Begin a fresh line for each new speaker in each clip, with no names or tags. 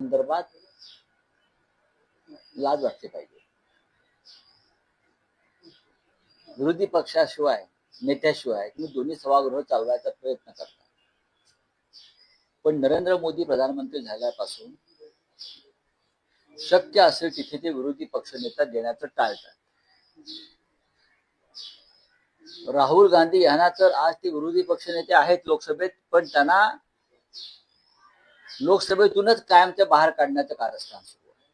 संदर्भात लाज वाटली पाहिजे. विरोधी पक्षाशिवाय नेत्याशिवाय तुम्ही दोन्ही सभागृह चालवायचा प्रयत्न करता, पण नरेंद्र मोदी प्रधानमंत्री झाल्यापासून शक्य असेल तिथे ते विरोधी पक्षनेता देण्याचं टाळतात. राहुल गांधी यांना तर आज ते विरोधी पक्षनेते आहेत लोकसभेत, पण त्यांना लोकसभेतूनच कायमच्या बाहेर काढण्याचं कारस्थान सुरू आहे.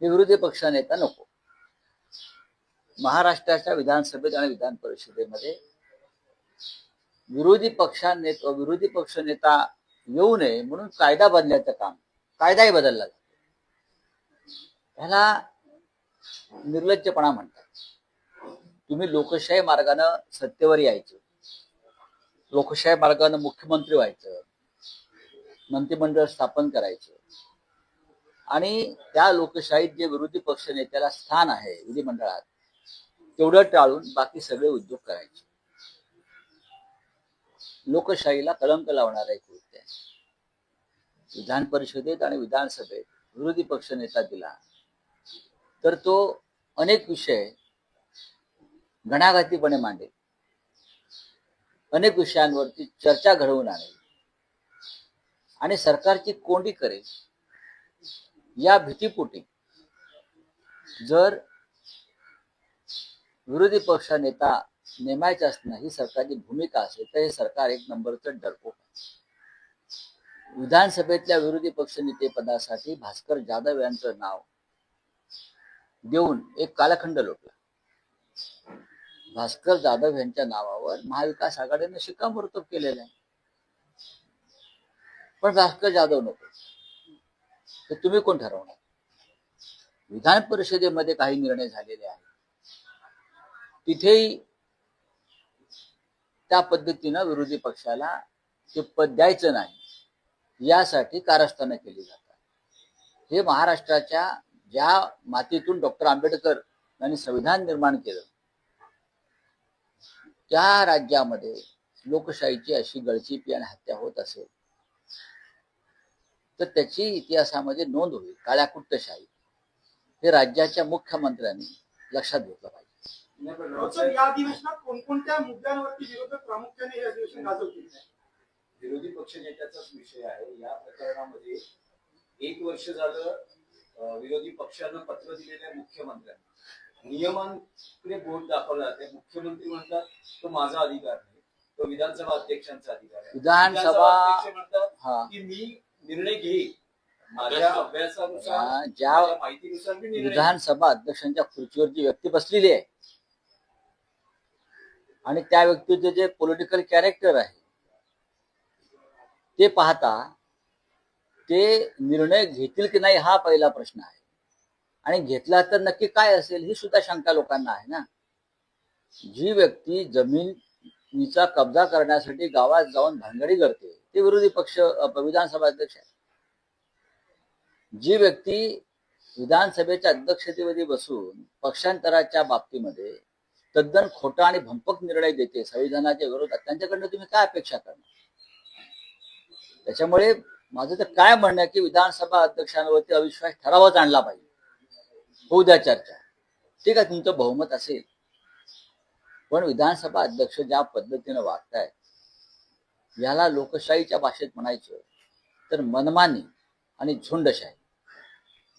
हे विरोधी पक्षनेता नको. महाराष्ट्राच्या विधानसभेत आणि विधान परिषदेमध्ये विरोधी पक्षनेता येऊ नये म्हणून कायदा बदलायचं काम, कायदाही बदलला जातो. ह्याला निर्लज्जपणा म्हणतात. तुम्ही लोकशाही मार्गाने सत्तेवर यायचं, लोकशाही मार्गाने मुख्यमंत्री व्हायचं, मंत्रिमंडळ स्थापन करायचं आणि त्या लोकशाहीत जे विरोधी पक्ष नेत्याला स्थान आहे विधिमंडळात तेवढं टाळून बाकी सगळे उद्योग करायचे. लोकशाहीला कलंक लावणारा एक कृत्य आहे. विधान परिषदेत आणि विधानसभेत विरोधी पक्ष नेता दिला तर तो अनेक विषय घणाघातीपणे मांडेल, अनेक विषयांवरती चर्चा घडवून आणेल आणि सरकारची कोंडी करेल. या भीतीपोटी जर विरोधी पक्ष नेता नेमायचा असणं ही सरकारची भूमिका असेल तर हे सरकार एक नंबरचं डरपोक आहे. विधानसभेतल्या विरोधी पक्षनेते पदासाठी भास्कर जाधव यांचं नाव देऊन एक कालखंड लोटला. भास्कर जाधव यांच्या नावावर महाविकास आघाडीने शिक्कामोर्तब केलेलं आहे, पण भास्कर जाधव नको. तर तुम्ही कोण ठरवणार? विधान परिषदेमध्ये काही निर्णय झालेले आहेत, तिथेही त्या पद्धतीनं विरोधी पक्षाला ते पद द्यायचं नाही यासाठी कारस्थानं केली जातात. हे महाराष्ट्राच्या ज्या मातीतून डॉक्टर आंबेडकर यांनी संविधान निर्माण केलं त्या राज्यामध्ये लोकशाहीची अशी गळचीपी आणि हत्या होत असेल तर त्याची इतिहासामध्ये नोंद होईल. काळ्याकुट्टशाही हे राज्याच्या मुख्यमंत्र्यांनी लक्षात घेतलं पाहिजे.
या अधिवेशनात कोणकोणत्या मुद्द्यांवरती विरोधक प्रामुख्याने हे अधिवेशन गाजवतील?
विरोधी पक्षनेत्याचाच विषय आहे. या प्रकरणामध्ये 1 वर्ष झालं विरोधी पक्षानं पत्र दिलेल्या मुख्यमंत्र्यांना नियमांकडे बोट दाखवला जाते. मुख्यमंत्री म्हणतात तो माझा अधिकार नाही, तो विधानसभा अध्यक्षांचा अधिकार आहे.
विधानसभा
अध्यक्ष म्हणतात की मी निर्णय घेईन माझ्या अभ्यासानुसार,
ज्या
माहितीनुसार मी निर्णय.
विधानसभा अध्यक्षांच्या खुर्चीवर जी व्यक्ती बसलेली आहे आणि त्या व्यक्तीचे जे पॉलिटिकल कॅरेक्टर आहे ते पाहता ते निर्णय घेतील की नाही हा पहिला प्रश्न आहे. आणि घेतला तर नक्की काय असेल ही सुद्धा शंका लोकांना आहे ना. जी व्यक्ती जमिनीचा कब्जा करण्यासाठी गावात जाऊन भानगडी करते ते विरोधी पक्ष विधानसभा अध्यक्ष आहे. जी व्यक्ती विधानसभेच्या अध्यक्षतेमध्ये बसून पक्षांतराच्या बाबतीमध्ये तद्दन खोटा आणि भंपक निर्णय देते संविधानाच्या विरोधात, त्यांच्याकडनं तुम्ही काय अपेक्षा करणार? त्याच्यामुळे माझं तर काय म्हणणं आहे की विधानसभा अध्यक्षांवरती अविश्वास ठरावच आणला पाहिजे. होऊ द्या चर्चा, ठीक आहे, तुमचं बहुमत असेल, पण विधानसभा अध्यक्ष ज्या पद्धतीने वागतायत याला लोकशाहीच्या भाषेत म्हणायचं तर मनमानी आणि झुंडशाही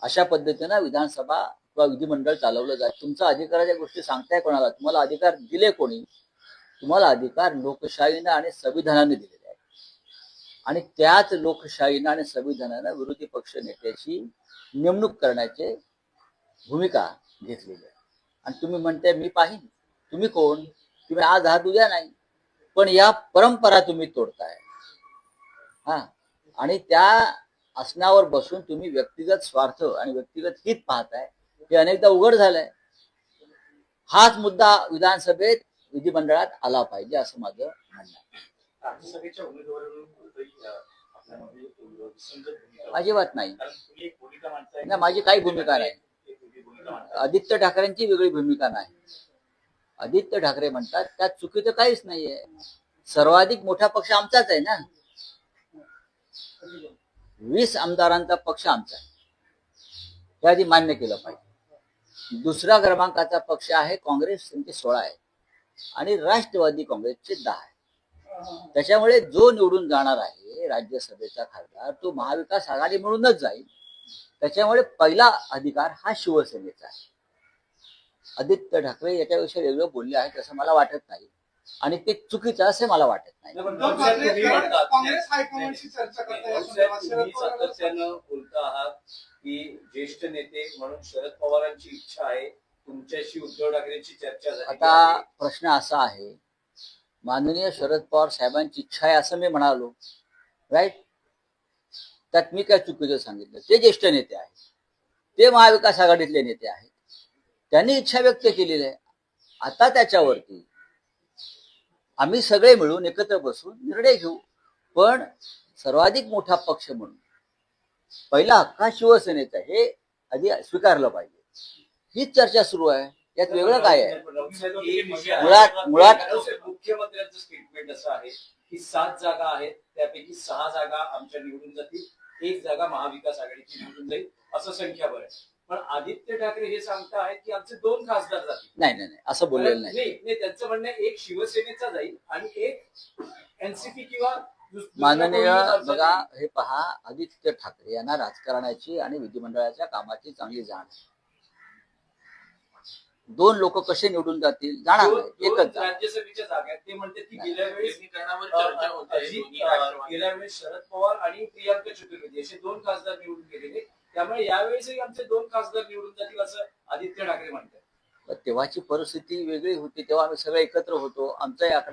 अशा पद्धतीनं विधानसभा किंवा विधिमंडळ चालवलं जात. तुमचा अधिकाराच्या गोष्टी सांगताय कोणाला? तुम्हाला अधिकार दिले कोणी? तुम्हाला अधिकार लोकशाहीनं आणि संविधानाने दिलेले आहे आणि त्याच लोकशाहीनं आणि संविधानानं विरोधी पक्ष नेत्याची नेमणूक करण्याची भूमिका घेतलेली आहे. आणि तुम्ही म्हणताय मी पाहिन. तुम्ही कोण? तुम्ही आज आहात उद्या नाही, पण या परंपरा तुम्ही तोडताय. आणि त्या आसनावर बसून तुम्ही व्यक्तिगत स्वार्थ आणि व्यक्तिगत हित पाहताय हे अनेकदा उघड झालंय. हाच मुद्दा विधानसभेत विधिमंडळात आला पाहिजे असं माझं म्हणणं आहे. अजिबात नाही, माझी काही भूमिका नाही. आदित्य ठाकरेंची वेगळी भूमिका नाही. आदित्य ठाकरे म्हणतात त्यात चुकीचं काहीच नाहीये. सर्वाधिक मोठा पक्ष आमचाच आहे ना. 20 आमदारांचा पक्ष आमचा आहे, हे आधी मान्य केलं पाहिजे. दुसऱ्या क्रमांकाचा पक्ष आहे काँग्रेस, त्यांचे 16 आहे आणि राष्ट्रवादी काँग्रेसचे 10 आहे. त्याच्यामुळे जो निवडून जाणार आहे राज्यसभेचा खासदार तो महाविकास आघाडी म्हणूनच जाईल. त्याच्यामुळे पहिला अधिकार हा शिवसेनेचा आहे. आदित्य ठाकरे याच्याविषयी वेगळं बोलले आहेत असं मला वाटत नाही आणि ते चुकीचं असे मला वाटत नाही.
नाही, पण
उद्धव
भाऊसाहेब,
ठाकरे
तुम्ही म्हणतात-
काँग्रेस हायकमांडशी चर्चा करताय या
भाऊसाहेब,
संदर्भात.
तुम्ही
शरद पवार
सातत्यानं बोलता आहात की ज्येष्ठ नेते म्हणून शरद पवारांची इच्छा आहे तुमच्याशी उद्धव ठाकरेंची चर्चा झाली
आता प्रश्न असा आहे, माननीय शरद पवार साहेबांची इच्छा आहे असं मी म्हणालो, राईट? त्यात मी काय चुकीचं सांगितलं? ते ज्येष्ठ नेते आहेत, ते महाविकास आघाडीतले नेते आहेत, त्यांनी इच्छा व्यक्त केलेली आहे. आता त्याच्यावरती आम्ही सगळे मिळून एकत्र बसून निर्णय घेऊ. पण सर्वाधिक मोठा पक्ष म्हणून पहिला हक्क हा शिवसेनेचा, हे आधी स्वीकारलं पाहिजे. हीच चर्चा सुरू आहे, यात वेगळं काय आहे? मुळात
मुख्यमंत्र्यांचं स्टेटमेंट असं आहे की 7 जागा आहेत त्यापैकी 6 जागा आमच्या निवडून जातील, 1 जागा महाविकास आघाडीची निवडून जाईल, असं संख्याबळ आहे. पण आदित्य ठाकरे हे सांगतायत की आमचे 2 खासदार जातील.
नाही नाही नाही, असं बोललेलं नाही.
नाही, त्यांचं म्हणणं आहे, एक शिवसेनेचा जाईल आणि एक एनसीपी किंवा
माननीय बघा, हे पहा, आदित्य ठाकरे यांना राजकारणाची आणि विधिमंडळाच्या कामाची चांगली जाण आहे. 2 लोक कसे निवडून जातील जाणार नाही, एकच जाणार.
राज्यसभेच्या जागा आहेत. ते म्हणतात की गेल्या वेळेस
चर्चा होते.
गेल्या वेळेस शरद पवार आणि प्रियांका चतुर्वेदी असे 2 खासदार निवडून गेलेले, त्यामुळे यावेळेसही आमचे 2 खासदार निवडून जातील असं आदित्य ठाकरे म्हणतात.
तेव्हाची परिस्थिती वेगळी होती, तेव्हा आम्ही सगळे एकत्र होतो. आमचाही आकडा